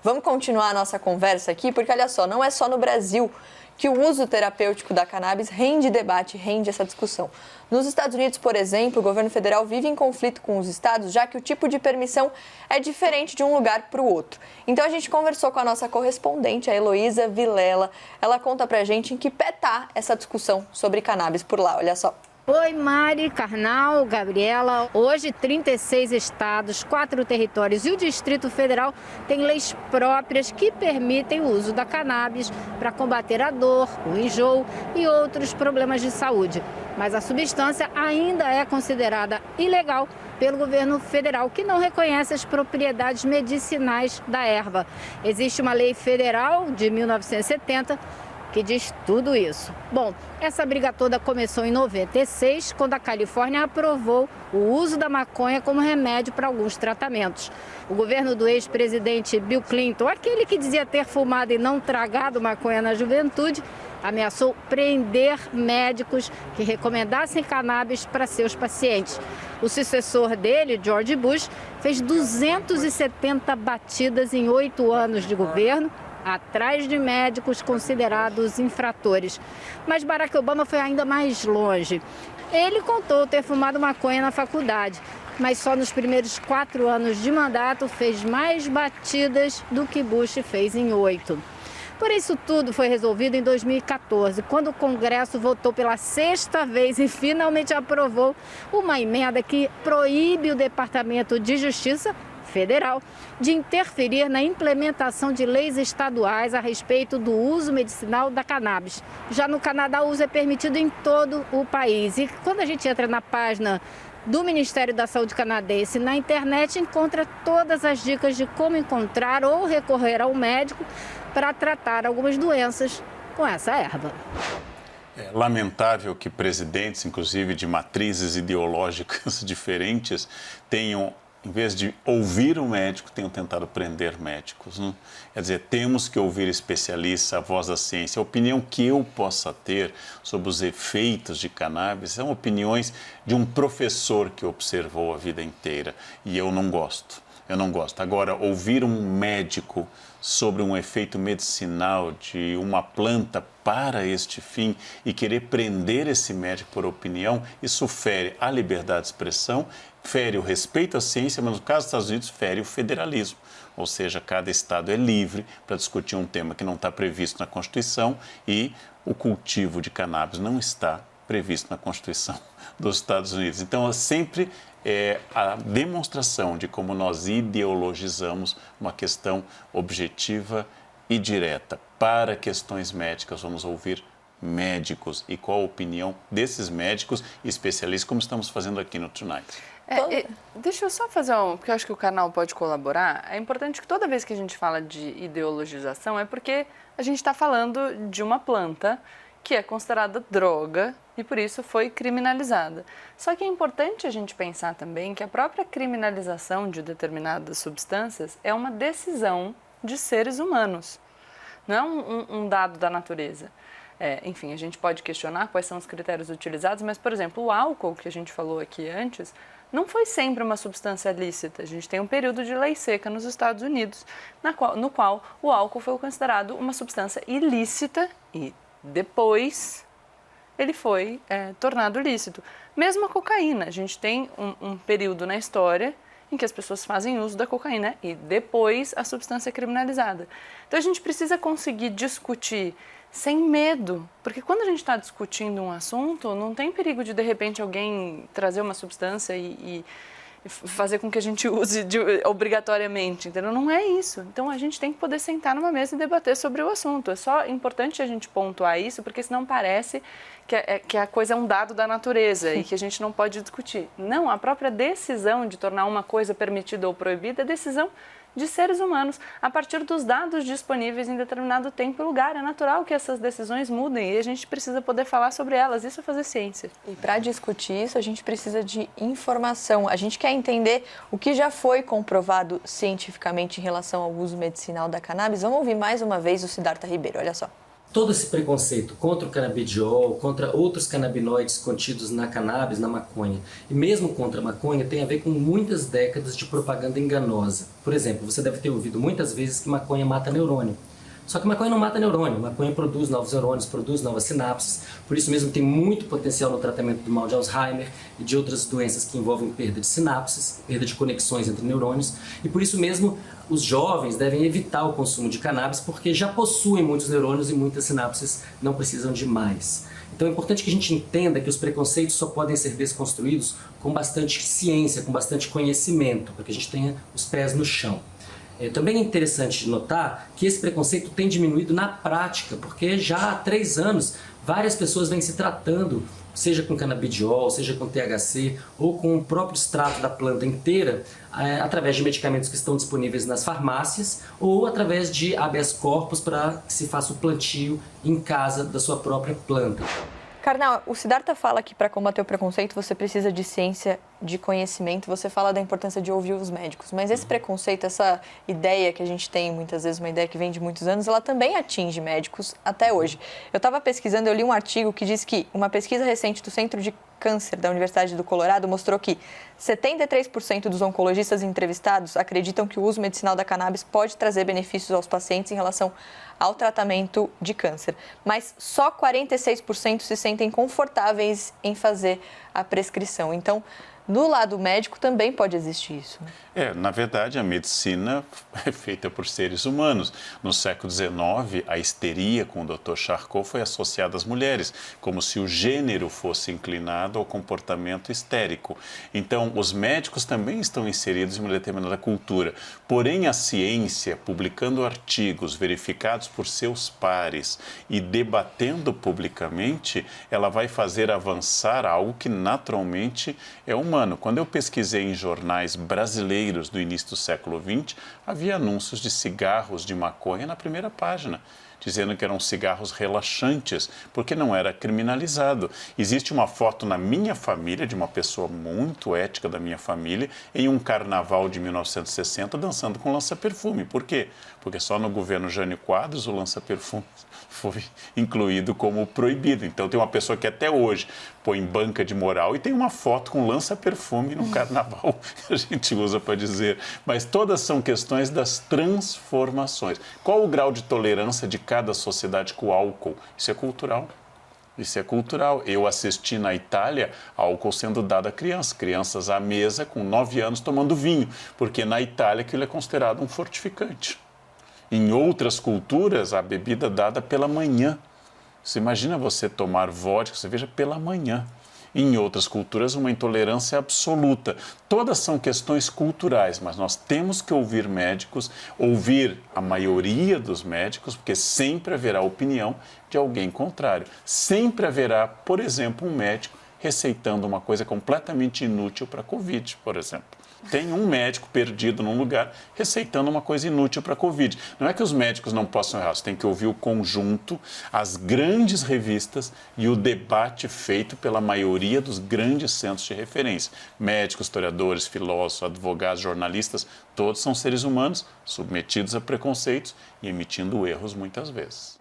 Vamos continuar a nossa conversa aqui, porque olha só, não é só no Brasil que o uso terapêutico da cannabis rende debate, rende essa discussão. Nos Estados Unidos, por exemplo, o governo federal vive em conflito com os estados, já que o tipo de permissão é diferente de um lugar para o outro. Então, a gente conversou com a nossa correspondente, a Heloísa Vilela. Ela conta pra gente em que pé tá essa discussão sobre cannabis por lá, olha só. Oi, Mari, Karnal, Gabriela. Hoje, 36 estados, 4 territórios e o Distrito Federal têm leis próprias que permitem o uso da cannabis para combater a dor, o enjoo e outros problemas de saúde. Mas a substância ainda é considerada ilegal pelo governo federal, que não reconhece as propriedades medicinais da erva. Existe uma lei federal de 1970 que diz tudo isso. Bom, essa briga toda começou em 96, quando a Califórnia aprovou o uso da maconha como remédio para alguns tratamentos. O governo do ex-presidente Bill Clinton, aquele que dizia ter fumado e não tragado maconha na juventude, ameaçou prender médicos que recomendassem cannabis para seus pacientes. O sucessor dele, George Bush, fez 270 batidas em 8 anos de governo, atrás de médicos considerados infratores. Mas Barack Obama foi ainda mais longe. Ele contou ter fumado maconha na faculdade, mas só nos primeiros 4 anos de mandato fez mais batidas do que Bush fez em 8. Por isso tudo foi resolvido em 2014, quando o Congresso votou pela 6ª vez e finalmente aprovou uma emenda que proíbe o Departamento de Justiça Federal de interferir na implementação de leis estaduais a respeito do uso medicinal da cannabis. Já no Canadá, o uso é permitido em todo o país. E quando a gente entra na página do Ministério da Saúde canadense na internet, encontra todas as dicas de como encontrar ou recorrer ao médico para tratar algumas doenças com essa erva. É lamentável que presidentes, inclusive de matrizes ideológicas diferentes, tenham, em vez de ouvir o médico, tenham tentado prender médicos. Né? Quer dizer, temos que ouvir especialistas, a voz da ciência. A opinião que eu possa ter sobre os efeitos de cannabis são opiniões de um professor que observou a vida inteira. E eu não gosto. Eu não gosto. Agora, ouvir um médico sobre um efeito medicinal de uma planta para este fim e querer prender esse médico por opinião, isso fere a liberdade de expressão, fere o respeito à ciência, mas no caso dos Estados Unidos, fere o federalismo. Ou seja, cada estado é livre para discutir um tema que não está previsto na Constituição e o cultivo de cannabis não está previsto na Constituição dos Estados Unidos. Então, sempre é a demonstração de como nós ideologizamos uma questão objetiva e direta. Para questões médicas, vamos ouvir médicos e qual a opinião desses médicos e especialistas, como estamos fazendo aqui no Tonight. Deixa eu só fazer porque eu acho que o canal pode colaborar. É importante que toda vez que a gente fala de ideologização é porque a gente está falando de uma planta que é considerada droga e por isso foi criminalizada. Só que é importante a gente pensar também que a própria criminalização de determinadas substâncias é uma decisão de seres humanos, não é um dado da natureza. Enfim, a gente pode questionar quais são os critérios utilizados, mas, por exemplo, o álcool, que a gente falou aqui antes, não foi sempre uma substância lícita. A gente tem um período de lei seca nos Estados Unidos, no qual o álcool foi considerado uma substância ilícita e depois ele foi tornado lícito. Mesmo a cocaína, a gente tem um período na história em que as pessoas fazem uso da cocaína e depois a substância é criminalizada. Então a gente precisa conseguir discutir sem medo, porque quando a gente está discutindo um assunto, não tem perigo de repente alguém trazer uma substância e fazer com que a gente use obrigatoriamente, entendeu? Não é isso. Então a gente tem que poder sentar numa mesa e debater sobre o assunto. É só importante a gente pontuar isso, porque senão parece que a coisa é um dado da natureza e que a gente não pode discutir. Não, a própria decisão de tornar uma coisa permitida ou proibida é decisão de seres humanos, a partir dos dados disponíveis em determinado tempo e lugar. É natural que essas decisões mudem e a gente precisa poder falar sobre elas. Isso é fazer ciência. E para discutir isso, a gente precisa de informação. A gente quer entender o que já foi comprovado cientificamente em relação ao uso medicinal da cannabis. Vamos ouvir mais uma vez o Siddhartha Ribeiro, olha só. todo esse preconceito contra o canabidiol, contra outros canabinoides contidos na cannabis, na maconha, e mesmo contra a maconha, tem a ver com muitas décadas de propaganda enganosa. Por exemplo, você deve ter ouvido muitas vezes que maconha mata neurônio. Só que maconha não mata neurônio, maconha produz novos neurônios, produz novas sinapses, por isso mesmo tem muito potencial no tratamento do mal de Alzheimer e de outras doenças que envolvem perda de sinapses, perda de conexões entre neurônios, e por isso mesmo os jovens devem evitar o consumo de cannabis porque já possuem muitos neurônios e muitas sinapses, não precisam de mais. Então é importante que a gente entenda que os preconceitos só podem ser desconstruídos com bastante ciência, com bastante conhecimento, para que a gente tenha os pés no chão. Também é interessante notar que esse preconceito tem diminuído na prática, porque já há 3 anos várias pessoas vêm se tratando, seja com canabidiol, seja com THC ou com o próprio extrato da planta inteira, através de medicamentos que estão disponíveis nas farmácias ou através de habeas corpus para que se faça o plantio em casa da sua própria planta. Karnal, o Siddhartha fala que para combater o preconceito você precisa de ciência, de conhecimento, você fala da importância de ouvir os médicos, mas esse preconceito, essa ideia que a gente tem, muitas vezes uma ideia que vem de muitos anos, ela também atinge médicos até hoje. Eu estava pesquisando, eu li um artigo que diz que uma pesquisa recente do Centro de Câncer da Universidade do Colorado mostrou que 73% dos oncologistas entrevistados acreditam que o uso medicinal da cannabis pode trazer benefícios aos pacientes em relação ao tratamento de câncer, mas só 46% se sentem confortáveis em fazer a prescrição. Então, no lado médico também pode existir isso. Na verdade, a medicina é feita por seres humanos. No século XIX, a histeria com o Dr. Charcot foi associada às mulheres, como se o gênero fosse inclinado ao comportamento histérico. Então, os médicos também estão inseridos em uma determinada cultura. Porém, a ciência, publicando artigos verificados por seus pares e debatendo publicamente, ela vai fazer avançar algo que naturalmente é humano. Quando eu pesquisei em jornais brasileiros do início do século XX, havia anúncios de cigarros de maconha na primeira página, dizendo que eram cigarros relaxantes, porque não era criminalizado. Existe uma foto na minha família, de uma pessoa muito ética da minha família, em um carnaval de 1960, dançando com lança-perfume. Por quê? Porque só no governo Jânio Quadros o lança-perfume foi incluído como proibido. Então tem uma pessoa que até hoje põe banca de moral e tem uma foto com lança-perfume no carnaval, que a gente usa para dizer. Mas todas são questões das transformações. Qual o grau de tolerância de cada sociedade com o álcool? Isso é cultural. Isso é cultural. Eu assisti na Itália álcool sendo dado a crianças à mesa com 9 anos tomando vinho, porque na Itália aquilo é considerado um fortificante. Em outras culturas, a bebida é dada pela manhã. Você imagina você tomar vodka, você veja, pela manhã. Em outras culturas, uma intolerância absoluta. Todas são questões culturais, mas nós temos que ouvir médicos, ouvir a maioria dos médicos, porque sempre haverá opinião de alguém contrário. Sempre haverá, por exemplo, um médico receitando uma coisa completamente inútil para a Covid, por exemplo. Tem um médico perdido num lugar receitando uma coisa inútil para a Covid. Não é que os médicos não possam errar, você tem que ouvir o conjunto, as grandes revistas e o debate feito pela maioria dos grandes centros de referência. Médicos, historiadores, filósofos, advogados, jornalistas, todos são seres humanos submetidos a preconceitos e emitindo erros muitas vezes.